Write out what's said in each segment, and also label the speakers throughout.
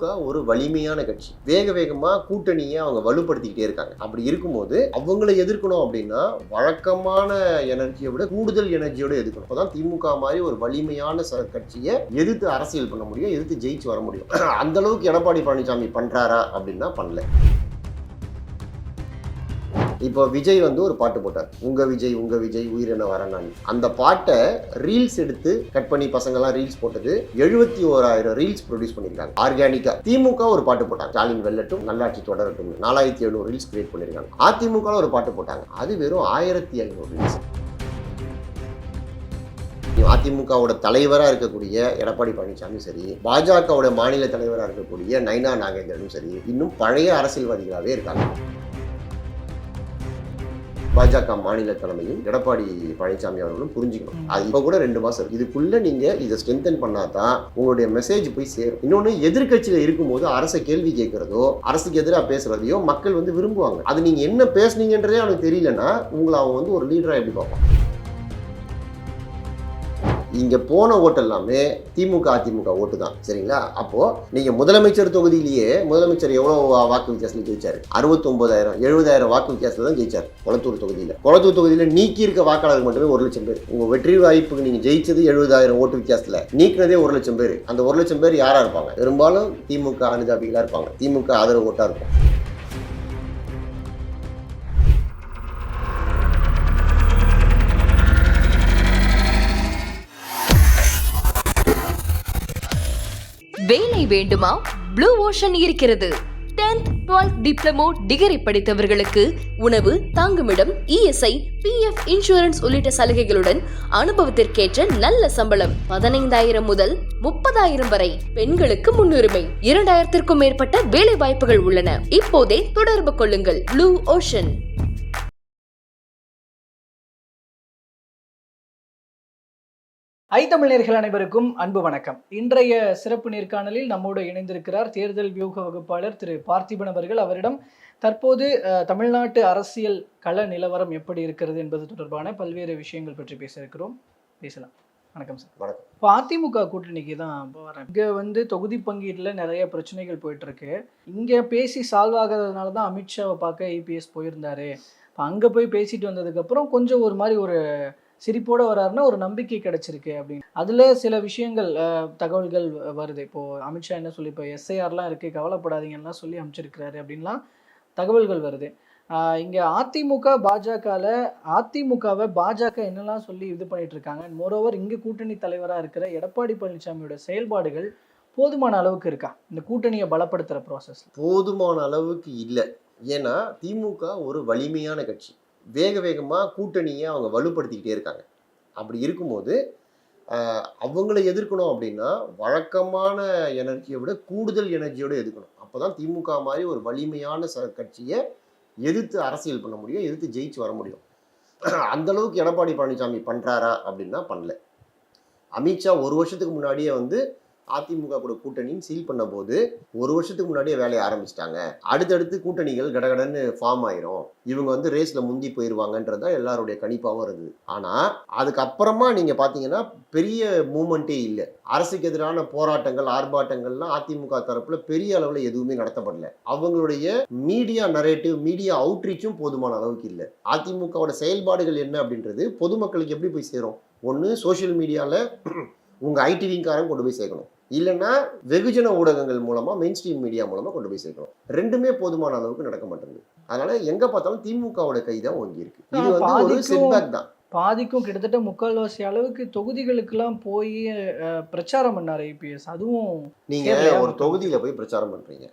Speaker 1: திமுக ஒரு வலிமையான கட்சி. வேக வேகமா கூட்டணியை அவங்க வலுப்படுத்திக்கிட்டே இருக்காங்க. அப்படி இருக்கும்போது அவங்களை எதிர்க்கணும் அப்படின்னா வழக்கமான எனர்ஜியை விட கூடுதல் எனர்ஜியோட எதிர்க்கணும். அப்பதான் திமுக மாதிரி ஒரு வலிமையான கட்சியை எதிர்த்து அரசியல் பண்ண முடியும், எதிர்த்து ஜெயிச்சு வர முடியும். அந்த அளவுக்கு எடப்பாடி பழனிசாமி பண்றாரா அப்படின்னா பண்ணல. இப்போ விஜய் ஒரு பாட்டு போட்டார், உங்க விஜய் உயிரென வரனான். அந்த பாட்டை ரீல்ஸ் எடுத்து கட் பண்ணி பசங்கள்லாம் ரீல்ஸ் போட்டது 71,000 ரீல்ஸ் ப்ரொடியூஸ் பண்ணியிருக்காங்க ஆர்கானிக்கா. திமுக ஒரு பாட்டு போட்டாங்க, ஸ்டாலின் வெல்லட்டும் நல்லாட்சி தொடரட்டும், 4700 ரீல்ஸ் கிரியேட் பண்ணியிருக்காங்க. அதிமுக ஒரு பாட்டு போட்டாங்க, அது வெறும் 1500 ரீல்ஸ். அதிமுகவோட தலைவராக இருக்கக்கூடிய எடப்பாடி பழனிசாமி சரி, பாஜகவோட மாநில தலைவராக இருக்கக்கூடிய நைனா நாகேந்திரனும் சரி, இன்னும் பழைய அரசியல்வாதிகளாகவே இருக்காங்க. பாஜக மாநில தலைமையும் எடப்பாடி பழனிசாமி அவர்களும் புரிஞ்சுக்கணும். அது இப்போ கூட 2 மாசம் இதுக்குள்ள நீங்க இதை ஸ்ட்ரென்தன் பண்ணாதான் உங்களுடைய மெசேஜ் போய் சேரும். இன்னொன்னு, எதிர்கட்சியில இருக்கும்போது அரசை கேள்வி கேட்கறதோ அரசுக்கு எதிராக பேசுறதையோ மக்கள் விரும்புவாங்க. அது நீங்க என்ன பேசுனீங்கன்றதே அவனுக்கு தெரியலன்னா உங்களை அவன் ஒரு லீடரா எப்படி பார்ப்பான்? இங்க போன ஓட்டு எல்லாமே திமுக அதிமுக ஓட்டு தான், சரிங்களா? அப்போ நீங்க முதலமைச்சர் தொகுதியிலேயே முதலமைச்சர் எவ்வளவு வாக்கு வித்தியாசத்தில் ஜெயிச்சாரு? 69,000 70,000 வாக்கு வித்தியாசத்தில் தான் ஜெயிச்சார் கொளத்தூர் தொகுதியில. நீக்கி இருக்க வாக்காளர்கள் மட்டுமே 1 லட்சம் பேர். உங்க வெற்றி வாய்ப்புக்கு நீங்க ஜெயிச்சது 70,000 ஓட்டு வித்தியாசத்துல, நீக்கினதே 1 லட்சம் பேர். அந்த 1 லட்சம் பேர் யாரா இருப்பாங்க? பெரும்பாலும் திமுக அனுதாபிகளா இருப்பாங்க, திமுக ஆதரவு ஓட்டா இருக்கும்.
Speaker 2: வேலை வேண்டுமா? ப்ளூ ஓஷன் இருக்கிறது. 10th 12th டிப்ளமோ டிகிரி படித்தவர்களுக்கு உணவு, தங்குமிடம், இஎஸ்ஐ, PF இன்சூரன்ஸ் உள்ளிட்ட சலுகைகளுடன் அனுபவத்திற்கேற்ற நல்ல சம்பளம் 15,000 முதல் 30,000 வரை. பெண்களுக்கு முன்னுரிமை. 2,000க்கும் மேற்பட்ட வேலை வாய்ப்புகள் உள்ளன. இப்போதே தொடர்பு கொள்ளுங்கள். Blue ocean.
Speaker 3: தமிழர்கள் அனைவருக்கும் அன்பு வணக்கம். இன்றைய சிறப்பு நேர்காணலில் நம்மோடு இணைந்திருக்கிறார் தேர்தல் வியூக வகுப்பாளர் திரு பார்த்திபன் அவர்கள். அவரிடம் தற்போது தமிழ்நாட்டு அரசியல் கள நிலவரம் எப்படி இருக்கிறது என்பது தொடர்பான பல்வேறு விஷயங்கள் பற்றி பேசலாம். வணக்கம் சார்.
Speaker 1: வணக்கம்.
Speaker 3: இப்போ அதிமுக கூட்டணிக்கு தான் இப்போ வரேன். இங்கே தொகுதி பங்கீட்டில் நிறைய பிரச்சனைகள் போயிட்டு இருக்கு. இங்கே பேசி சால்வ் ஆகாததுனால தான் அமித்ஷாவை பார்க்க EPS போயிருந்தாரு. இப்போ அங்கே போய் பேசிட்டு வந்ததுக்கப்புறம் கொஞ்சம் ஒரு மாதிரி ஒரு சிரிப்போடு வராருன்னா ஒரு நம்பிக்கை கிடைச்சிருக்கு அப்படின்னு. அதில் சில விஷயங்கள் தகவல்கள் வருது. இப்போது அமித்ஷா என்ன சொல்லி இப்போ SIRலாம் இருக்குது, கவலைப்படாதீங்கலாம் சொல்லி அமைச்சிருக்கிறாரு அப்படின்லாம் தகவல்கள் வருது. இங்கே அதிமுகவை பாஜக என்னெல்லாம் சொல்லி இது பண்ணிட்டு இருக்காங்க. மோரோவர் இங்கே கூட்டணி தலைவராக இருக்கிற எடப்பாடி பழனிசாமியோட செயல்பாடுகள் போதுமான அளவுக்கு இருக்கா இந்த கூட்டணியை பலப்படுத்துகிற ப்ராசஸ்?
Speaker 1: போதுமான அளவுக்கு இல்லை. ஏன்னா திமுக ஒரு வலிமையான கட்சி. வேக வேகமாக கூட்டணியை அவங்க வலுப்படுத்திக்கிட்டே இருக்காங்க. அப்படி இருக்கும்போது அவங்கள எதிர்க்கணும் அப்படின்னா வழக்கமான எனர்ஜியை விட கூடுதல் எனர்ஜியோடு எதிர்க்கணும். அப்போ தான் திமுக மாதிரி ஒரு வலிமையான கட்சியை எதிர்த்து அரசியல் பண்ண முடியும், எதிர்த்து ஜெயிச்சு வர முடியும். அந்தளவுக்கு எடப்பாடி பழனிசாமி பண்ணுறாரா அப்படின்னா பண்ணல. அமித்ஷா 1 வருஷத்துக்கு முன்னாடியே அதிமுக கூட கூட்டணின்னு சீல் பண்ண போது 1 வருஷத்துக்கு முன்னாடியே வேலையை ஆரம்பிச்சிட்டாங்க. அடுத்தடுத்து கூட்டணிகள் கடகடன்னு ஃபார்ம் ஆயிரும், இவங்க ரேஸ்ல முந்தி போயிடுவாங்கன்றது தான் எல்லாருடைய கணிப்பாகவும் இருந்தது. ஆனால் அதுக்கப்புறமா நீங்கள் பார்த்தீங்கன்னா பெரிய மூமெண்ட்டே இல்லை. அரசுக்கு எதிரான போராட்டங்கள், ஆர்ப்பாட்டங்கள்லாம் அதிமுக தரப்பில் பெரிய அளவில் எதுவுமே நடத்தப்படல. அவங்களுடைய மீடியா நரேட்டிவ், மீடியா அவுட்ரீச்சும் போதுமான அளவுக்கு இல்லை. அதிமுகவோட செயல்பாடுகள் என்ன அப்படின்றது பொதுமக்களுக்கு எப்படி போய் சேரும்? ஒன்று சோசியல் மீடியாவில் உங்கள் ஐடிவிங்காரங்க கொண்டு போய் சேர்க்கணும், இல்லைன்னா வெகுஜன ஊடகங்கள் மூலமாக மெயின் ஸ்ட்ரீம் மீடியா மூலமாக கொண்டு போய் சேர்க்கணும். ரெண்டுமே போதுமான அளவுக்கு நடக்க மாட்டேங்குது. அதனால எங்கே பார்த்தாலும் திமுகவோட கை தான் ஓங்கி இருக்கு. இது ஒரு செட்பேக் தான்.
Speaker 3: பாதிக்கும் கிட்டத்தட்ட 3/4 அளவுக்கு தொகுதிகளுக்கெல்லாம் போய் பிரச்சாரம் பண்ணார் EPS. அதுவும்
Speaker 1: நீங்கள் ஒரு தொகுதியில் போய் பிரச்சாரம் பண்ணுறீங்க.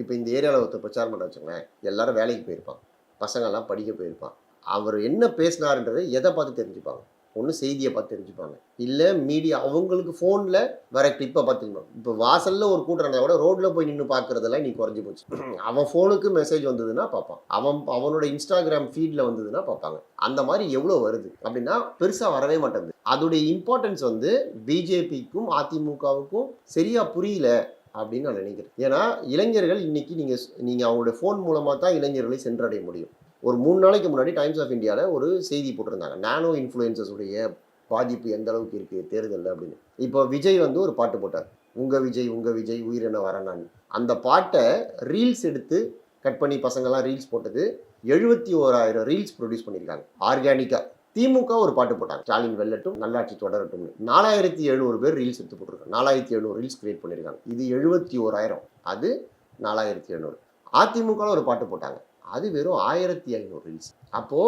Speaker 1: இப்போ இந்த ஏரியாவில் ஒருத்தர் பிரச்சாரம் பண்ண வச்சுங்களேன், எல்லாரும் வேலைக்கு போயிருப்பான், பசங்கள்லாம் படிக்க போயிருப்பான். அவர் என்ன பேசினாருன்றதை எதை பார்த்து தெரிஞ்சுப்பாங்க? ஒன்று செய்தியை பார்த்து தெரிஞ்சுப்பாங்க, இல்லை மீடியா அவங்களுக்கு ஃபோனில் வர கிளிப்பை பார்த்துக்கணும். இப்போ வாசலில் ஒரு கூட்டம் இருந்தால் கூட ரோட்டில் போய் நின்று பார்க்குறதெல்லாம் நீ குறைஞ்சி போச்சு. அவன் ஃபோனுக்கு மெசேஜ் வந்ததுன்னா பார்ப்பான், அவனோட இன்ஸ்டாகிராம் ஃபீடில் வந்ததுன்னா பார்ப்பாங்க. அந்த மாதிரி எவ்வளோ வருது அப்படின்னா பெருசாக வரவே மாட்டேங்குது. அதோடைய இம்பார்ட்டன்ஸ் பிஜேபிக்கும் அதிமுகவுக்கும் சரியாக புரியல அப்படின்னு நான் நினைக்கிறேன். ஏன்னா இளைஞர்கள் இன்னைக்கு நீங்கள் அவங்களுடைய ஃபோன் மூலமாக தான் இளைஞர்களை சென்றடைய முடியும். ஒரு 3 நாளைக்கு முன்னாடி டைம்ஸ் ஆஃப் இந்தியாவில் ஒரு செய்தி போட்டிருந்தாங்க, நானோ இன்ஃப்ளூயன்சஸுடைய பாதிப்பு எந்த அளவுக்கு இருக்குது தேர்தலில் அப்படின்னு. இப்போ விஜய் ஒரு பாட்டு போட்டார், உங்க விஜய் உயிரென வரனான். அந்த பாட்டை ரீல்ஸ் எடுத்து கட் பண்ணி பசங்கள்லாம் ரீல்ஸ் போட்டது 71,000 ரீல்ஸ் ப்ரொடியூஸ் பண்ணியிருக்காங்க ஆர்கானிக்கா. திமுக ஒரு பாட்டு போட்டாங்க, ஸ்டாலின் வெல்லட்டும் நல்லாட்சி தொடரட்டும். 4700 பேர் ரீல்ஸ் எடுத்து போட்டிருக்காங்க. 4700 ரீல்ஸ் கிரியேட் பண்ணியிருக்காங்க. இது 71,000, அது 4700. அதிமுக ஒரு பாட்டு போட்டாங்க, அது வெறும் 1500 ரீல்ஸ். அப்போ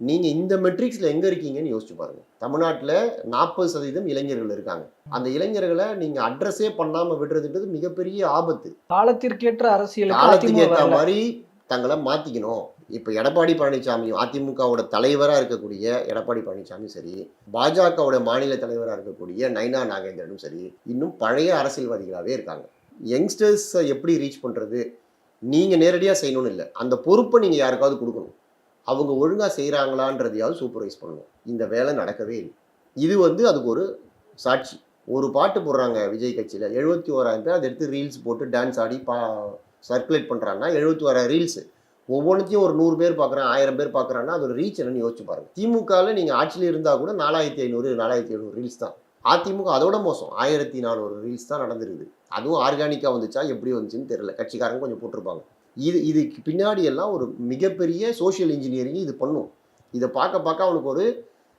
Speaker 1: நீங்க இந்த மெட்ரிக்ஸ்ல எங்க இருக்கீங்கன்னு யோசிச்சு பாருங்க. தமிழ்நாட்டில் 40% இளைஞர்கள் இருக்காங்க. அந்த இளைஞர்களை நீங்க அட்ரஸே பண்ணாம விடுறதுன்றது மிகப்பெரிய ஆபத்து.
Speaker 3: காலத்திற்கேற்ற அரசியல்
Speaker 1: காலத்துக்கு ஏற்ற மாதிரி தங்களை மாத்திக்கணும். இப்ப எடப்பாடி பழனிசாமியும் அதிமுகவோட தலைவரா இருக்கக்கூடிய எடப்பாடி பழனிசாமியும் சரி, பாஜகவோட மாநில தலைவராக இருக்கக்கூடிய நைனா நாகேந்திரனும் சரி, இன்னும் பழைய அரசியல்வாதிகளாகவே இருக்காங்க. யங்ஸ்டர்ஸை எப்படி ரீச் பண்றது, நீங்க நேரடியாக செய்யணும்னு இல்லை, அந்த பொறுப்பை நீங்க யாருக்காவது கொடுக்கணும். அவங்க ஒழுங்கா செய்கிறாங்களான்றதையாவது சூப்பர்வைஸ் பண்ணணும். இந்த வேலை நடக்கவே இல்லை. இது அதுக்கு ஒரு சாட்சி. ஒரு பாட்டு போடுறாங்க விஜய் கட்சியில், 71,000 பேர் அதை எடுத்து ரீல்ஸ் போட்டு டான்ஸ் ஆடி சர்க்குலேட் பண்ணுறாங்கன்னா 71,000 ரீல்ஸு. ஒவ்வொன்றுத்தையும் ஒரு 100 பேர் பார்க்குறான், 1000 பேர் பார்க்குறாங்கன்னா அது ஒரு ரீச் என்னன்னு யோசிச்சு பாருங்க. திமுகவில் நீங்கள் ஆட்சியில் இருந்தால் கூட 4500 ரீல்ஸ் தான். அதிமுக அதோட மோசம், 1400 ரீல்ஸ் தான் நடந்துருக்குது. அதுவும் ஆர்கானிக்காக வந்துச்சா எப்படி வந்துச்சுன்னு தெரியல, கட்சிக்காரங்க கொஞ்சம் போட்டிருப்பாங்க. இதுக்கு பின்னாடி எல்லாம் ஒரு மிகப்பெரிய சோஷியல் இன்ஜினியரிங் இது பண்ணும். இதை பார்க்க அவனுக்கு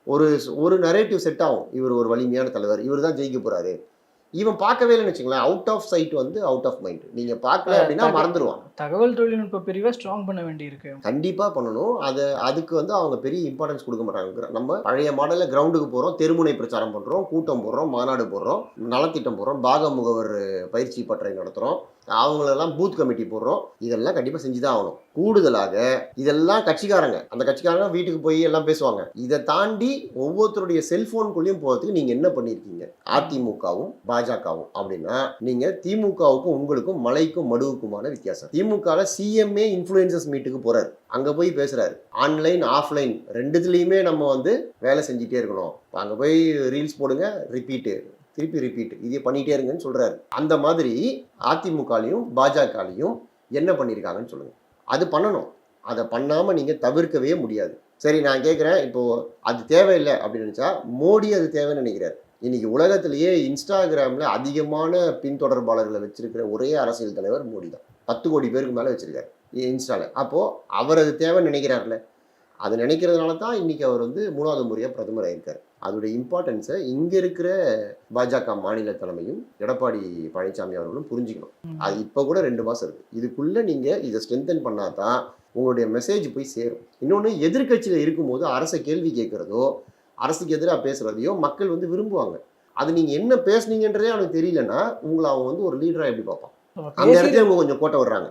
Speaker 1: ஒரு நரேட்டிவ் செட் ஆகும். இவர் ஒரு வலிமையான தலைவர், இவர் தான் ஜெயிக்க போறாரு. இவன் பார்க்கவே இல்லைன்னு வச்சுங்களேன், out of sight out of mind. நீங்க பார்க்கல அப்படின்னா மறந்துடுவான்.
Speaker 3: தகவல் தொழில்நுட்ப பிரிவை ஸ்ட்ராங் பண்ண வேண்டி இருக்கு.
Speaker 1: கண்டிப்பா பண்ணணும். அதுக்கு அவங்க பெரிய இம்பார்ட்டன்ஸ் கொடுக்க மாட்டாங்க. நம்ம பழைய மாடல்ல கிரவுண்டுக்கு போறோம், தெருமுனை பிரச்சாரம் பண்றோம், கூட்டம் போடுறோம், மாநாடு போடுறோம், நலத்திட்டம் போடுறோம், பாக முகவர் பயிற்சி பட்டறை நடத்துறோம், அவங்களெல்லாம் பூத் கமிட்டி போடுறோம். இதெல்லாம் கண்டிப்பா செஞ்சுதான் ஆகணும். கூடுதலாக இதெல்லாம் கட்சிக்காரங்க, அந்த கட்சிக்காரங்க வீட்டுக்கு போய் எல்லாம் பேசுவாங்க. இதை தாண்டி ஒவ்வொருத்தருடைய செல்போனுக்குள்ளேயும் போகிறதுக்கு நீங்க என்ன பண்ணிருக்கீங்க, அதிமுகவும் பாஜகவும் அப்படின்னா, நீங்க திமுகவுக்கும் உங்களுக்கும் மலைக்கும் மடுவுக்குமான வித்தியாசம். திமுக சிஎம்ஏ இன்ஃப்ளூயன்சர்ஸ் மீட்டுக்கு போறாரு, அங்க போய் பேசுறாரு. ஆன்லைன் ஆஃப்லைன் ரெண்டுத்துலயுமே நம்ம வேலை செஞ்சுட்டே இருக்கணும். அங்க போய் ரீல்ஸ் போடுங்க, திருப்பி ரிப்பீட், இதே பண்ணிட்டே இருங்கன்னு சொல்றாரு. அந்த மாதிரி அதிமுகலையும் பாஜகலையும் என்ன பண்ணியிருக்காங்கன்னு சொல்லுங்க. அது பண்ணணும். அதை பண்ணாம நீங்க தவிர்க்கவே முடியாது. சரி, நான் கேட்குறேன், இப்போ அது தேவையில்லை அப்படின்னு நினைச்சா மோடி அது தேவைன்னு நினைக்கிறார். இன்னைக்கு உலகத்திலேயே இன்ஸ்டாகிராம்ல அதிகமான பின்தொடர்பாளர்களை வச்சிருக்கிற ஒரே அரசியல் தலைவர் மோடி தான். 10 கோடி பேருக்கு மேலே வச்சிருக்காரு இன்ஸ்டால. அப்போ அவர் அது தேவைன்னு நினைக்கிறார்ல, அது நினைக்கிறதுனால தான் இன்னைக்கு அவர் 3வது முறையாக பிரதமர் ஆயிருக்காரு. அதோட இம்பார்ட்டன்ஸை இங்க இருக்கிற பாஜக மாநில தலைமையும் எடப்பாடி பழனிசாமி அவர்களும் புரிஞ்சுக்கணும். அது இப்போ கூட 2 மாசம் இருக்கு. இதுக்குள்ள நீங்க இதை ஸ்ட்ரென்தன் பண்ணாதான் உங்களுடைய மெசேஜ் போய் சேரும். இன்னொன்று, எதிர்கட்சியில இருக்கும்போது அரசை கேள்வி கேட்கறதோ அரசுக்கு எதிராக பேசுறதையோ மக்கள் விரும்புவாங்க. அது நீங்க என்ன பேசுனீங்கன்றதே அவனுக்கு தெரியலன்னா உங்களை அவன் ஒரு லீடரா எப்படி பார்ப்பான்? அந்த இடத்துல அவங்க கொஞ்சம் கோட்டை விடுறாங்க.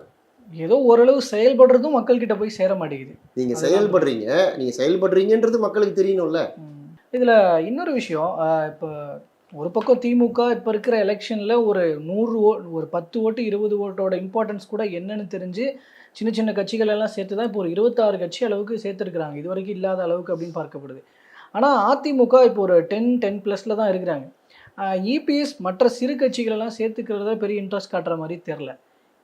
Speaker 3: ஏதோ ஓரளவு செயல்படுறதும் மக்கள் கிட்ட போய் சேர மாட்டேங்குது.
Speaker 1: நீங்க செயல்படுறீங்கன்றது மக்களுக்கு தெரியணும்ல.
Speaker 3: இதுல இன்னொரு விஷயம், இப்போ ஒரு பக்கம் திமுக இப்போ இருக்கிற எலெக்ஷனில் ஒரு 10 ஓட்டு 20 ஓட்டோட இம்பார்ட்டன்ஸ் கூட என்னன்னு தெரிஞ்சு சின்ன சின்ன கட்சிகள் எல்லாம் சேர்த்து தான் இப்போ ஒரு 26 கட்சி அளவுக்கு சேர்த்துருக்குறாங்க. இது வரைக்கும் இல்லாத அளவுக்கு அப்படின்னு பார்க்கப்படுது. ஆனால் அதிமுக இப்போ ஒரு 10+ தான் இருக்கிறாங்க. இபிஎஸ் மற்ற சிறு கட்சிகளெல்லாம் சேர்த்துக்கிறத பெரிய இன்ட்ரெஸ்ட் காட்டுற மாதிரி தெரில.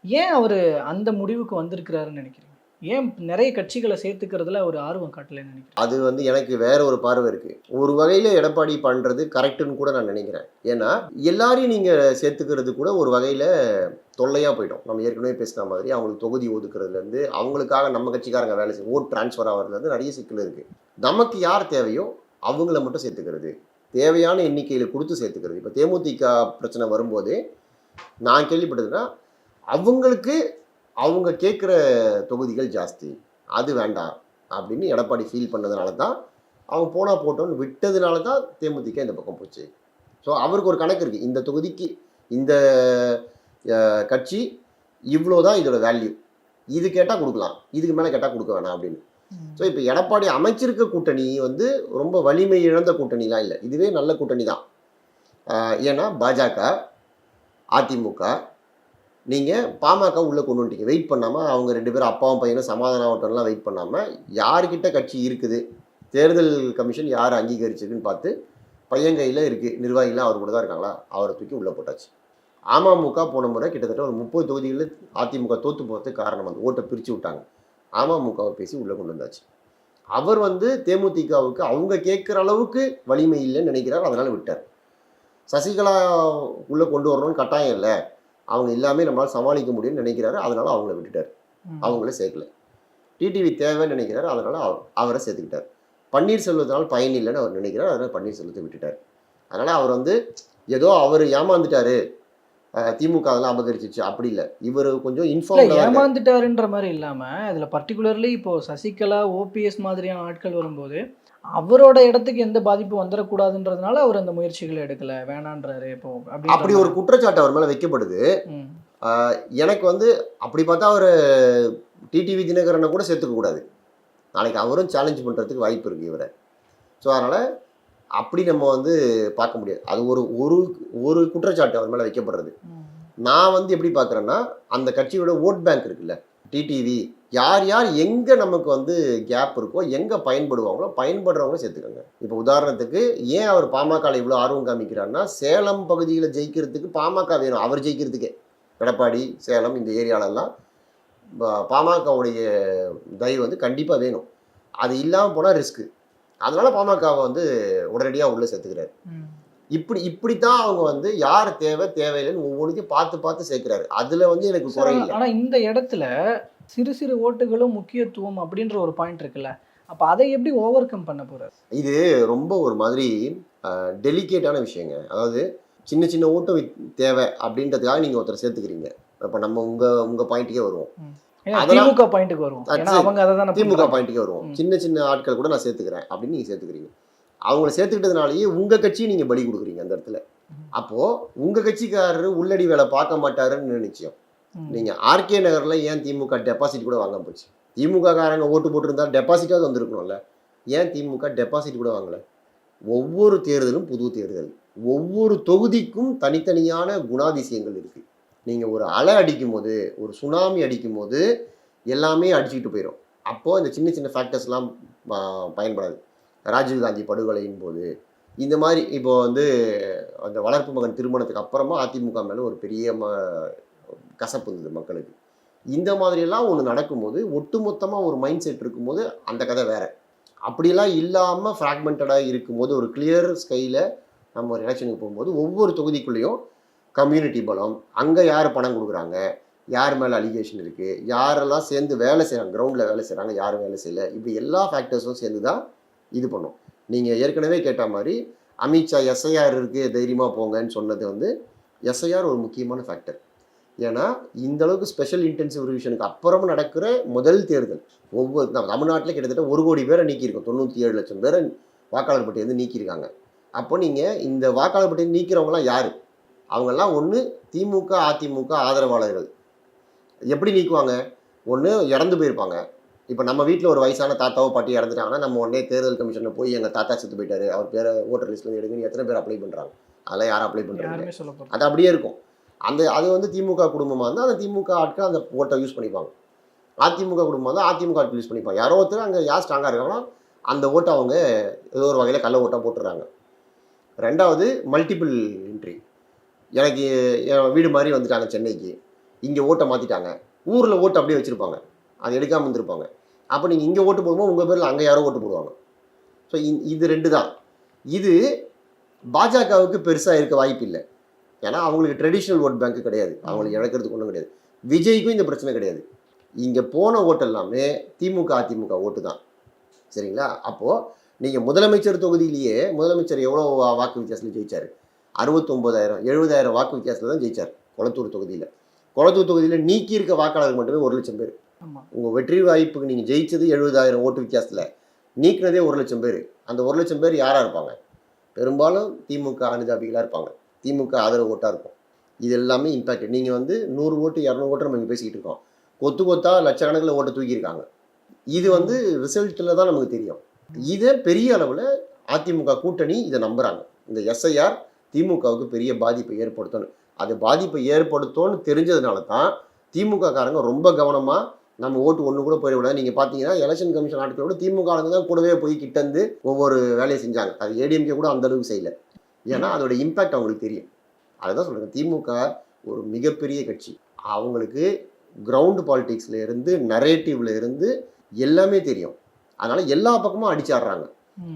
Speaker 3: ஏன் அவர் அந்த முடிவுக்கு வந்திருக்கிறாருன்னு நினைக்கிறீங்க? ஏன் நிறைய கட்சிகளை சேர்த்துக்கிறதுல ஒரு ஆர்வம் காட்டலன்னு நினைக்கிறேன்.
Speaker 1: அது எனக்கு வேற ஒரு பார்வை இருக்கு. ஒரு வகையில எடப்பாடி பண்றது கரெக்டுன்னு கூட நான் நினைக்கிறேன். ஏன்னா எல்லாரையும் நீங்க சேர்த்துக்கிறது கூட ஒரு வகையில தொல்லையா போயிடும். நம்ம ஏற்கனவே பேசின மாதிரி அவங்களுக்கு தொகுதி ஒதுக்குறதுல இருந்து, அவங்களுக்காக நம்ம கட்சிக்காரங்க வேலை செய்யும் ஓட் டிரான்ஸ்ஃபர் ஆகிறதுல இருந்து நிறைய சிக்கல் இருக்கு. நமக்கு யார் தேவையோ அவங்கள மட்டும் சேர்த்துக்கிறது, தேவையான எண்ணிக்கையில கொடுத்து சேர்த்துக்கிறது. இப்போ தேமுதிக பிரச்சனை வரும்போது நான் கேள்விப்பட்டதுன்னா, அவங்களுக்கு அவங்க கேட்குற தொகுதிகள் ஜாஸ்தி, அது வேண்டாம் அப்படின்னு எடப்பாடி ஃபீல் பண்ணதுனால தான், அவங்க போனால் போட்டோன்னு விட்டதுனால தான் தேமுதிக இந்த பக்கம் போச்சு. ஸோ அவருக்கு ஒரு கணக்கு இருக்குது, இந்த தொகுதிக்கு இந்த கட்சி இவ்வளோதான் இதோட வேல்யூ, இது கேட்டால் கொடுக்கலாம், இதுக்கு மேலே கேட்டால் கொடுக்க வேணாம் அப்படின்னு. ஸோ இப்போ எடப்பாடி அமைச்சிருக்க கூட்டணி ரொம்ப வலிமை இழந்த கூட்டணிலாம் இல்லை, இதுவே நல்ல கூட்டணி தான். ஏன்னா பாஜக, அதிமுக, நீங்கள் பாமக உள்ளே கொண்டு வந்துட்டீங்க. வெயிட் பண்ணாமல் அவங்க 2 பேரும் அப்பாவும் பையனும் சமாதான ஓட்டம்லாம் வெயிட் பண்ணாமல், யார்கிட்ட கட்சி இருக்குது, தேர்தல் கமிஷன் யார் அங்கீகரிச்சிருக்குன்னு பார்த்து பையன் கையில் இருக்குது, நிர்வாகிகள்லாம் அவர் கூட தான் இருக்காங்களா, அவரை தூக்கி உள்ளே போட்டாச்சு. அமமுக போன முறை கிட்டத்தட்ட ஒரு 30 தொகுதிகளில் அதிமுக தோற்று போகிறதுக்கு காரணம் ஓட்டை பிரித்து விட்டாங்க. அமமுகவை பேசி உள்ளே கொண்டு வந்தாச்சு. அவர் தேமுதிகவுக்கு அவங்க கேட்குற அளவுக்கு வலிமை இல்லைன்னு நினைக்கிறார், அதனால் விட்டார். சசிகலா உள்ளே கொண்டு வரணும்னு கட்டாயம் இல்லை, அவங்க எல்லாமே நம்மளால் சமாளிக்க முடியும்னு நினைக்கிறாரு, அதனால அவங்கள விட்டுட்டார், அவங்கள சேர்க்கல. டிடிவி தேவைன்னு நினைக்கிறாரு, அதனால அவரை சேர்த்துக்கிட்டார். பன்னீர்செல்வத்தினால் பயன் இல்லைன்னு அவர் நினைக்கிறார், அதனால பன்னீர்செல்வத்தை விட்டுட்டார். அதனால அவர் வந்து ஏதோ அவர் ஏமாந்துட்டாரு, திமுக அதெல்லாம் அபகரிச்சிச்சு அப்படி இல்லை, இவர் கொஞ்சம் இன்ஃபார்ம்
Speaker 3: ஏமாந்துட்டாருன்ற மாதிரி இல்லாம இதுல பர்டிகுலர்லி இப்போ சசிகலா ஓபிஎஸ் மாதிரியான ஆட்கள் வரும்போது அவரோட இடத்துக்கு எந்த பாதிப்பு வந்துடக்கூடாதுன்றதுனால அவர் அந்த முயற்சிகளை எடுக்கல, வேணான்றாரு இப்போ
Speaker 1: அப்படி ஒரு குற்றச்சாட்டு அவர் மேல வைக்கப்படுது. எனக்கு வந்து அப்படி பார்த்தா அவர் டிடிவி தினகரனை கூட சேர்த்துக்க கூடாது, நாளைக்கு அவரும் சேலஞ்ச் பண்றதுக்கு வாய்ப்பு இருக்கு இவரை. ஸோ அதனால அப்படி நம்ம வந்து பார்க்க முடியாது, அது ஒரு ஒரு ஒரு குற்றச்சாட்டு அவர் மேலே வைக்கப்படுறது. நான் வந்து எப்படி பார்க்குறேன்னா, அந்த கட்சியோட ஓட் பேங்க் இருக்குல்ல டிடிவி, யார் யார் எங்கே நமக்கு வந்து கேப் இருக்கோ, எங்கே பயன்படுவாங்களோ பயன்படுறவங்க சேர்த்துக்கோங்க. இப்போ உதாரணத்துக்கு ஏன் அவர் பாமகவில் இவ்வளோ ஆர்வம் காமிக்கிறாருன்னா, சேலம் பகுதியில் ஜெயிக்கிறதுக்கு பாமக வேணும், அவர் ஜெயிக்கிறதுக்கே. எடப்பாடி, சேலம் இந்த ஏரியாலெல்லாம் பாமகவுடைய தயவு வந்து கண்டிப்பாக வேணும், அது இல்லாமல் போனால் ரிஸ்க்கு. அதனால பாமகவை வந்து உடனடியாக உள்ளே சேர்த்துக்கிறாரு. இப்படித்தான் அவங்க வந்து யார் தேவை தேவையில்லைன்னு ஒவ்வொன்றுத்தையும் பார்த்து பார்த்து சேர்க்கிறாரு. அதுல வந்து எனக்கு குறையில்லை.
Speaker 3: ஆனா இந்த இடத்துல சிறு சிறு ஓட்டுகளும் முக்கியத்துவம் அப்படின்ற ஒரு பாயிண்ட் இருக்குல்ல, அப்ப அதை எப்படி ஓவர் கம் பண்ண போறாரு?
Speaker 1: இது ரொம்ப ஒரு மாதிரி டெலிகேட்டான விஷயங்க. அதாவது சின்ன சின்ன ஓட்டம் தேவை அப்படின்றதுக்காக நீங்க ஒருத்தர் சேர்த்துக்கிறீங்க. இப்ப நம்ம உங்க பாயிண்ட்டுக்கே வருவோம்,
Speaker 3: திமுக பாயிண்ட்டுக்கு வருவோம், திமுக
Speaker 1: பாயிண்ட்டுக்கே வருவோம். சின்ன சின்ன ஆட்கள் கூட நான் சேர்த்துக்கிறேன் அப்படின்னு நீங்க சேர்த்துக்கிறீங்க. அவங்கள சேர்த்துக்கிட்டதுனாலேயே உங்க கட்சியை நீங்க பலி கொடுக்குறீங்க அந்த இடத்துல. அப்போ உங்க கட்சிக்காரரு உள்ளடி வேலை பார்க்க மாட்டாருன்னு நிச்சயம். நீங்க ஆர்கே நகர்ல ஏன் திமுக டெபாசிட் கூட வாங்க போச்சு? திமுக காரங்க ஓட்டு போட்டிருந்தா டெபாசிட்டாவது வந்திருக்கணும்ல, ஏன் திமுக டெபாசிட் கூட வாங்கல? ஒவ்வொரு தேர்தலும் புது தேர்தல், ஒவ்வொரு தொகுதிக்கும் தனித்தனியான குணாதிசயங்கள் இருக்கு. நீங்க ஒரு அலை அடிக்கும் போது, ஒரு சுனாமி அடிக்கும் போது எல்லாமே அடிச்சுக்கிட்டு போயிடும். அப்போ இந்த சின்ன சின்ன ஃபேக்டர்ஸ்லாம் பயன்படாது. ராஜீவ்காந்தி படுகொலையின் போது இந்த மாதிரி இப்போ வந்து அந்த வளர்ப்பு மகன் திருமணத்துக்கு அப்புறமா அதிமுக மேலே ஒரு பெரிய கசப்பு இருந்தது மக்களுக்கு. இந்த மாதிரியெல்லாம் ஒன்று நடக்கும்போது ஒட்டுமொத்தமாக ஒரு மைண்ட் செட் இருக்கும்போது அந்த கதை வேற. அப்படிலாம் இல்லாமல் ஃப்ராக்மெண்டடாக இருக்கும்போது ஒரு கிளியர் ஸ்கையில் நம்ம ஒரு எலெக்ஷனுக்கு போகும்போது ஒவ்வொரு தொகுதிக்குள்ளேயும் கம்யூனிட்டி பலம், அங்கே யார் பணம் கொடுக்குறாங்க, யார் மேலே அலிகேஷன் இருக்குது, யாரெல்லாம் சேர்ந்து வேலை செய்கிறாங்க, கிரவுண்டில் வேலை செய்கிறாங்க, யார் வேலை செய்யலை, இப்படி எல்லா ஃபேக்டர்ஸும் சேர்ந்து தான் இது பண்ணும். நீங்கள் ஏற்கனவே கேட்ட மாதிரி அமித்ஷா எஸ்ஐஆர் இருக்குது தைரியமாக போங்கன்னு சொன்னது வந்து எஸ்ஐஆர் ஒரு முக்கியமான ஃபேக்டர். ஏன்னா இந்த அளவுக்கு ஸ்பெஷல் இன்டென்சிவ் ரிவிஷனுக்கு அப்புறமும் நடக்கிற முதல் தேர்தல். ஒவ்வொரு தமிழ்நாட்டில் கிட்டத்தட்ட 1 கோடி பேரை நீக்கியிருக்கோம், 97 லட்சம் பேரை வாக்காளர் பட்டியலேருந்து நீக்கியிருக்காங்க. அப்போ நீங்கள் இந்த வாக்காளர் பட்டியல் நீக்கிறவங்களாம் யார்? அவங்கெல்லாம் ஒன்று திமுக அதிமுக ஆதரவாளர்கள். எப்படி நீக்குவாங்க? ஒன்று இறந்து போயிருப்பாங்க. இப்போ நம்ம வீட்டில் ஒரு வயசான தாத்தாவோ பாட்டி இறந்துட்டாங்கன்னா நம்ம உடனே தேர்தல் கமிஷனில் போய் எங்கள் தாத்தா செத்து போயிட்டாரு, அவர் பேரை ஓட்டர் லிஸ்ட்லேருந்து எடுங்கன்னு எத்தனை பேர் அப்ளை பண்ணுறாங்க? அதெல்லாம் யாரும் அப்ளை பண்ணுறாங்க? அது அப்படியே இருக்கும். அது வந்து திமுக குடும்பமாக இருந்தால் அந்த திமுக ஆட்கள் அந்த ஓட்டை யூஸ் பண்ணிப்பாங்க. அதிமுக குடும்பமாக இருந்தால் அதிமுக ஆட்கள் யூஸ் பண்ணிப்பாங்க. யாரோ ஒருத்தர் அங்கே யார் ஸ்ட்ராங்காக இருக்காங்களோ அந்த ஓட்டை அவங்க ஏதோ ஒரு வகையில் கள்ள ஓட்டாக போட்டுடுறாங்க. ரெண்டாவது மல்டிபிள் என்ட்ரி. எனக்கு என் வீடு மாதிரி வந்துட்டாங்க சென்னைக்கு, இங்கே ஓட்டை மாற்றிட்டாங்க, ஊரில் ஓட்டு அப்படியே வச்சுருப்பாங்க, அது எடுக்காமல் இருந்திருப்பாங்க. அப்போ நீங்கள் இங்கே ஓட்டு போடும்போது உங்கள் பேரில் அங்கே யாரோ ஓட்டு போடுவாங்க. ஸோ இது 2 தான். இது பாஜகவுக்கு பெருசாக இருக்க வாய்ப்பு இல்லை. ஏன்னா அவங்களுக்கு ட்ரெடிஷ்னல் ஓட் பேங்க்கு கிடையாது, அவங்களுக்கு இழக்கிறதுக்கு ஒன்றும் கிடையாது. விஜய்க்கும் இந்த பிரச்சனை கிடையாது. இங்கே போன ஓட்டு எல்லாமே திமுக அதிமுக ஓட்டு தான். சரிங்களா? அப்போது நீங்கள் முதலமைச்சர் தொகுதியிலேயே முதலமைச்சர் எவ்வளோ வாக்கு வித்தியாசத்தில் ஜெயிச்சார்? 69,000 70,000 வாக்கு வித்தியாசத்தில் தான் ஜெயிச்சார் கொளத்தூர் தொகுதியில். கொளத்தூர் தொகுதியில் நீக்கி இருக்க வாக்காளர்கள் மட்டுமே 1 லட்சம் பேர். உங்கள் வெற்றி வாய்ப்புக்கு நீங்கள் ஜெயிச்சது 70,000 ஓட்டு வித்தியாசத்தில், நீக்கினதே 1 லட்சம் பேர். அந்த 1 லட்சம் பேர் யாராக இருப்பாங்க? பெரும்பாலும் திமுக அனுதாபிகளாக இருப்பாங்க, திமுக ஆதரவு ஓட்டாக இருக்கும். இது எல்லாமே இம்பேக்ட். நீங்கள் வந்து 100 ஓட்டு 200 ஓட்டு நம்ம இங்கே பேசிக்கிட்டு இருக்கோம், கொத்து கொத்தா லட்சக்கணக்கில் ஓட்டை தூக்கியிருக்காங்க. இது வந்து ரிசல்ட்டில் தான் நமக்கு தெரியும். இதை பெரிய அளவில் அதிமுக கூட்டணி இதை நம்புகிறாங்க. இந்த எஸ்ஐஆர் திமுகவுக்கு பெரிய பாதிப்பை ஏற்படுத்தணும், அது பாதிப்பை ஏற்படுத்தும்னு தெரிஞ்சதுனால தான் திமுக காரங்க ரொம்ப கவனமாக நம்ம ஓட்டு ஒன்று கூட போயிடக்கூடாது. நீங்கள் பார்த்தீங்கன்னா எலெக்ஷன் கமிஷன் ஆட்களோட திமுக ஆளுங்க தான் கூடவே போய் கிட்டந்து ஒவ்வொரு வேலையை செஞ்சாங்க. அது ஏடிஎம்கே கூட அந்த அளவுக்கு செய்யலை. ஏன்னா அதோட இம்பேக்ட் அவங்களுக்கு தெரியும். அதுதான் சொல்கிறேன், திமுக ஒரு மிகப்பெரிய கட்சி, அவங்களுக்கு கிரவுண்டு பாலிடிக்ஸில் இருந்து நரேட்டிவ்ல இருந்து எல்லாமே தெரியும். அதனால் எல்லா பக்கமும் அடிச்சாடுறாங்க.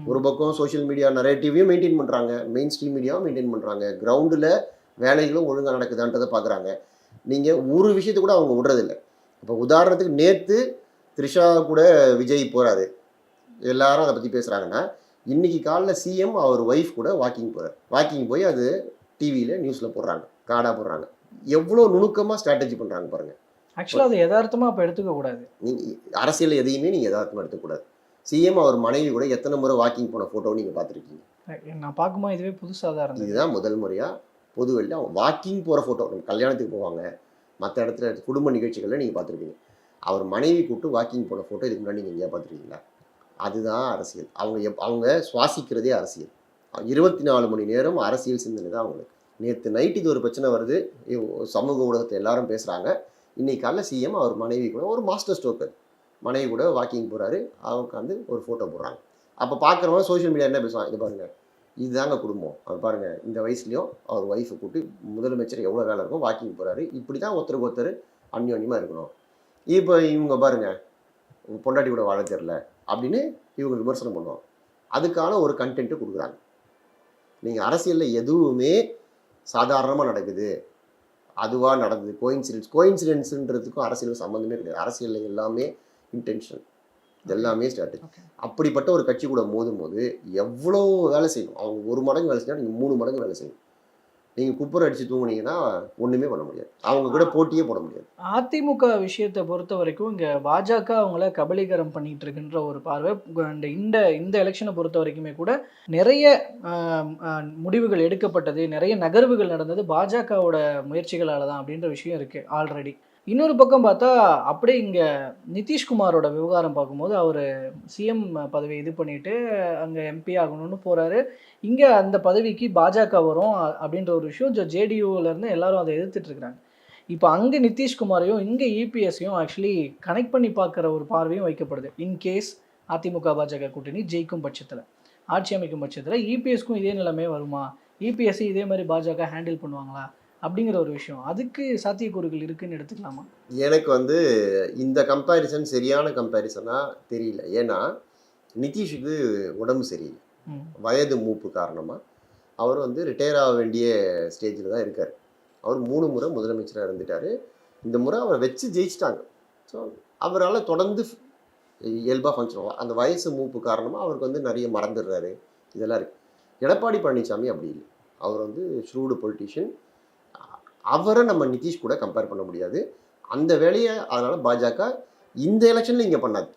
Speaker 1: ஒரு பக்கம் சோஷியல் மீடியா நரேட்டிவையும் மெயின்டைன் பண்ணுறாங்க, மெயின் ஸ்ட்ரீம் மீடியாவும் மெயின்டைன் பண்ணுறாங்க, கிரவுண்டில் வேலைகளும் ஒழுங்காக நடக்குதான்றதை பார்க்குறாங்க. நீங்கள் ஒரு விஷயத்தை கூட அவங்க விடுறதில்ல. இப்போ உதாரணத்துக்கு நேற்று த்ரிஷா கூட விஜய் போகிறாரு, எல்லாரும் அதை பற்றி பேசுகிறாங்கன்னா, இன்றைக்கி காலைல சிஎம் அவர் ஒய்ஃப் கூட வாக்கிங் போகிறார். வாக்கிங் போய் அது டிவியில் நியூஸில் போடுறாங்க, கார்டாக போடுறாங்க. எவ்வளோ நுணுக்கமாக ஸ்ட்ராட்டஜி பண்ணுறாங்க பாருங்கள்.
Speaker 3: ஆக்சுவலாக அதை யதார்த்தமாக அப்போ எடுத்துக்கக்கூடாது.
Speaker 1: நீங்கள் அரசியல் எதையுமே நீங்கள் யதார்த்தமாக எடுத்துக்கூடாது. சிஎம் அவர் மனைவி கூட எத்தனை முறை வாக்கிங் போன ஃபோட்டோ நீங்கள் பார்த்துருக்கீங்க?
Speaker 3: நான் பார்க்கும்போது இதுவே புதுசாக தான் இருந்தது.
Speaker 1: இதுதான் முதல் முறையாக பொது வெளியில் அவங்க வாக்கிங் போகிற ஃபோட்டோ. கல்யாணத்துக்கு போவாங்க, மற்ற இடத்துல குடும்ப நிகழ்ச்சிகளில் நீங்கள் பார்த்துருப்பீங்க. அவர் மனைவி கூப்பிட்டு வாக்கிங் போன ஃபோட்டோ இதுக்கு முன்னாடி நீங்கள் எங்கேயா பார்த்துருக்கீங்களா? அதுதான் அரசியல். அவங்க சுவாசிக்கிறதே அரசியல். 24 மணி நேரம் அரசியல் சிந்தனை தான் அவங்களுக்கு. நேற்று நைட்டு இது ஒரு பிரச்சனை வருது, சமூக ஊடகத்தில் எல்லாரும் பேசுகிறாங்க. இன்றைக்கி காலைல சிஎம் அவர் மனைவி கூட ஒரு மாஸ்டர் ஸ்ட்ரோக்கு, மனைவி கூட வாக்கிங் போகிறாரு, அவங்க வந்து ஒரு ஃபோட்டோ போடுறாங்க. அப்போ பார்க்குறவங்க சோஷியல் மீடியா என்ன பேசுவாங்க, இது பாருங்கள் இதுதாங்க குடும்பம், அவர் பாருங்கள் இந்த வயசுலையும் அவர் ஒய்ஃபை கூப்பிட்டு முதலமைச்சர் எவ்வளோ வேலை இருக்கும் வாக்கிங் போகிறாரு, இப்படி தான் ஒருத்தருக்கு ஒருத்தர் அந்யோன்யமாக இருக்கணும். இப்போ இவங்க பாருங்கள் பொண்டாட்டி கூட வாழ தெரில அப்படின்னு இவங்க விமர்சனம் பண்ணுவாங்க. அதுக்கான ஒரு கண்டென்ட்டு கொடுக்குறாங்க. நீங்கள் அரசியலில் எதுவுமே சாதாரணமாக நடக்குது, அதுவாக நடந்தது, கோயின்சிடென்ஸுன்றதுக்கும் அரசியலுக்கும் சம்மந்தமே கிடையாது. அரசியலில் எல்லாமே இன்டென்ஷன், எல்லாமே ஸ்ட்ராட்டஜி. அப்படிப்பட்ட ஒரு கட்சி கூட மோதும் போது எவ்வளோ வேலை செய்யணும். அவங்க 1 மடங்கு வேலை செய்யணும், நீங்கள் 3 மடங்கு வேலை செய்யணும். நீங்கள் குப்பரை அடித்து தூங்குனீங்கன்னா ஒன்றுமே பண்ண முடியாது, அவங்க கூட போட்டியே போட முடியாது.
Speaker 3: அதிமுக விஷயத்தை பொறுத்த வரைக்கும் இங்கே பாஜக அவங்கள கபலீகரம் பண்ணிட்டு இருக்குன்ற ஒரு பார்வை. இந்த எலெக்ஷனை பொறுத்த வரைக்குமே கூட நிறைய முடிவுகள் எடுக்கப்பட்டது, நிறைய நகர்வுகள் நடந்தது பாஜகவோட முயற்சிகளால் தான் அப்படின்ற விஷயம் இருக்குது ஆல்ரெடி. இன்னொரு பக்கம் பார்த்தா அப்படியே இங்கே நிதிஷ்குமாரோட விவகாரம் பார்க்கும்போது அவர் சிஎம் பதவி இது பண்ணிட்டு அங்கே எம்பி ஆகணும்னு போகிறாரு. இங்கே அந்த பதவிக்கு பாஜக வரும் அப்படின்ற ஒரு விஷயம் ஜேடியூலேருந்து எல்லாரும் அதை எதிர்த்துட்ருக்குறாங்க. இப்போ அங்கே நிதிஷ்குமாரையும் இங்கே இபிஎஸ்ஸையும் ஆக்சுவலி கனெக்ட் பண்ணி பார்க்குற ஒரு பார்வையும் வைக்கப்படுது. இன்கேஸ் அதிமுக பாஜக கூட்டணி ஜெயிக்கும் பட்சத்தில், ஆட்சி அமைக்கும் பட்சத்தில் இபிஎஸ்க்கும் இதே நிலைமை வருமா, இபிஎஸ்சி இதே மாதிரி பாஜக ஹேண்டில் பண்ணுவாங்களா அப்படிங்கிற ஒரு விஷயம், அதுக்கு சாத்தியக்கூறுகள் இருக்குன்னு எடுத்துக்கலாமா?
Speaker 1: எனக்கு வந்து இந்த கம்பேரிசன் சரியான கம்பேரிசனாக தெரியல. ஏன்னா நிதிஷுக்கு உடம்பு சரியில்லை, வயது மூப்பு காரணமாக அவர் வந்து ரிட்டையர் ஆக வேண்டிய ஸ்டேஜில் தான் இருக்கார். அவர் 3 முறை முதலமைச்சராக இருந்துட்டார். இந்த முறை அவரை வச்சு ஜெயிச்சிட்டாங்க. ஸோ அவரால் தொடர்ந்து இயல்பாக ஃபங்க்ஷன், அந்த வயசு மூப்பு காரணமாக அவருக்கு வந்து நிறைய மறந்துடுறாரு, இதெல்லாம் இருக்குது. எடப்பாடி பழனிசாமி அப்படி இல்லை, அவர் வந்து ஷ்ரூடு பொலிட்டிஷியன். அவரை நம்ம நிதிஷ் கூட கம்பேர் பண்ண முடியாது. அந்த வேலையை அதனால் பாஜக இந்த எலெக்ஷனில் இங்கே பண்ணாது.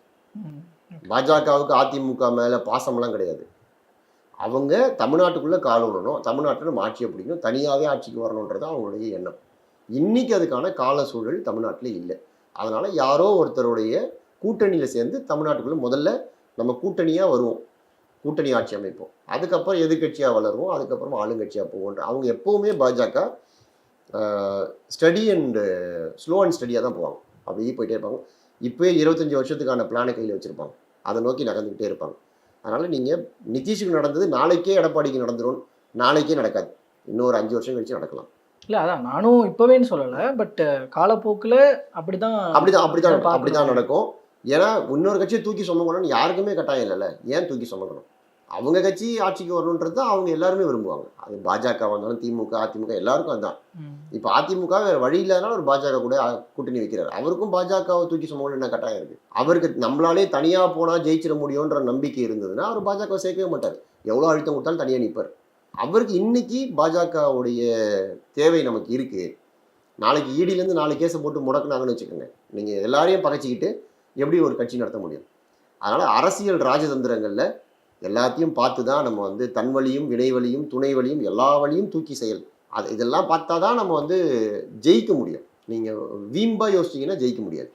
Speaker 1: பாஜகவுக்கு அதிமுக மேலே பாசமெல்லாம் கிடையாது. அவங்க தமிழ்நாட்டுக்குள்ளே கால் விடணும், தமிழ்நாட்டில் நம்ம ஆட்சியை பிடிக்கணும், தனியாகவே ஆட்சிக்கு வரணுன்றது அவங்களுடைய எண்ணம். இன்றைக்கி அதுக்கான கால சூழல் தமிழ்நாட்டில் இல்லை. அதனால் யாரோ ஒருத்தருடைய கூட்டணியில் சேர்ந்து தமிழ்நாட்டுக்குள்ளே முதல்ல நம்ம கூட்டணியாக வருவோம், கூட்டணி ஆட்சி அமைப்போம், அதுக்கப்புறம் எதிர்கட்சியாக வளருவோம், அதுக்கப்புறம் ஆளுங்கட்சியாக போவோன்ற அவங்க எப்போவுமே பாஜக ஸ்டடி அண்டு ஸ்லோ அண்ட் ஸ்டடியாக தான் போவாங்க. அப்படியே போயிட்டே இருப்பாங்க. இப்போயே 25 வருஷத்துக்கான பிளானை கையில் வச்சுருப்பாங்க, அதை நோக்கி நகர்ந்துக்கிட்டே இருப்பாங்க. அதனால் நீங்கள் நிதிஷுக்கு நடந்தது நாளைக்கே எடப்பாடிக்கு நடந்துடும், நாளைக்கே நடக்காது, இன்னொரு 5 வருஷம் கழிச்சு நடக்கலாம்.
Speaker 3: இல்லை அதான் நானும் இப்போவேன்னு சொல்லலை, பட் காலப்போக்கில்
Speaker 1: அப்படிதான் நடக்கும். ஏன்னா இன்னொரு கட்சியை தூக்கி சுமக்கணும்னு யாருக்குமே கட்டாயம் இல்லைல்ல. ஏன் தூக்கி சுமக்கணும்? அவங்க கட்சி ஆட்சிக்கு வரணுன்றது தான் அவங்க எல்லாருமே விரும்புவாங்க. அது பாஜக வந்தாலும் திமுக அதிமுக எல்லாருக்கும் அதுதான். இப்போ அதிமுக வேறு வழி இல்லாதனால ஒரு பாஜக கூட கூட்டணி வைக்கிறார். அவருக்கும் பாஜகவை தூக்கி சுமக்கணும் என்ன கட்டாயம் இருக்குது? அவருக்கு நம்மளாலே தனியாக போனால் ஜெயிச்சிட முடியுன்ற நம்பிக்கை இருந்ததுன்னா அவர் பாஜகவை சேர்க்கவே மாட்டார். எவ்வளோ அழுத்தம் கொடுத்தாலும் தனியாக நிற்பார். அவருக்கு இன்னைக்கு பாஜகவுடைய தேவை நமக்கு இருக்குது. நாளைக்கு ஈடிலேருந்து 4 கேஸை போட்டு முடக்குனாங்கன்னு வச்சுக்கோங்க, நீங்கள் எல்லாரையும் பகைச்சிக்கிட்டு எப்படி ஒரு கட்சி நடத்த முடியும்? அதனால் அரசியல் ராஜதந்திரங்களில் எல்லாத்தையும் பார்த்து தான் நம்ம வந்து தன் வழியும் வினை வழியும் துணை வழியும் எல்லா வழியும் தூக்கி செயல், இதெல்லாம் பார்த்தா தான் நம்ம வந்து ஜெயிக்க முடியும். நீங்கள் வீம்பா யோசிச்சிங்கன்னா ஜெயிக்க முடியாது.